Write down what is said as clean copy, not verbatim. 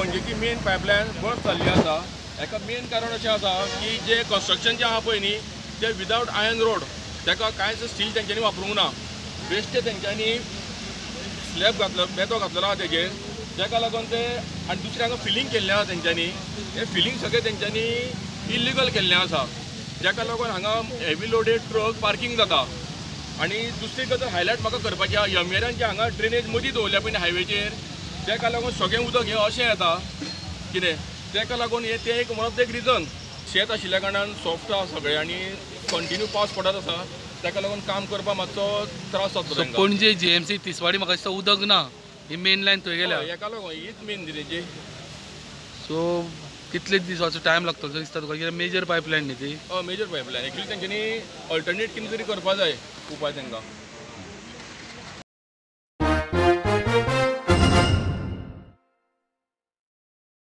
म्हणजे की main pipeline बस जाल्ली आसा। हेका मेन कारण अशें आसा की जे कन्स्ट्रक्शन जे आहा पळय न्ही ते विदावट आयर्न रोड, तेका कांयच स्टील तेंच्यांनी वापरूंक ना। बेश्टे तेंच्यांनी स्लॅब घातलो, बेतो घातलेलो आहा तेजेर, जेका लागून ते आनी दुसरे हांगा फिलिंग केल्लें आहा तेंच्यांनी। हे फिलिंग सगळें तेंच्यांनी इल्लिगल केल्लें आसा, जेका लागून हांगा हेवी लोडेड ट्रक पार्किंग जाता। आनी दुसरी गजाल हायलायट म्हाका करपाची आहा, यमेरांचे हांगा ड्रेनेज मदीं दवरल्या पळय हायवेचेर, जेका लागून सगळें उदक हे अशें येता कितें, तेका लागून हे ते एक वन ऑफ द रिजन। शेत आशिल्ल्या कारणान सॉफ्ट आहा सगळें आनी कंटिन्यू पावस पडत आसा, तेका लागून काम करपाक मातसो त्रास जाता तांकां। पणजे JMC तिसवाडी म्हाका दिसता उदक ना, ही मेन लायन थंय गेल्या। हेका लागून हीच मेन न्ही। सो कितले दिसाचो टायम लागतलो दिसता तुका, कित्याक मेजर पायपलायन न्ही ती? मेजर पायपलायन एक्चुअली तेंच्यांनी अल्टरनेट कितें तरी करपा जाय उपाय तांकां।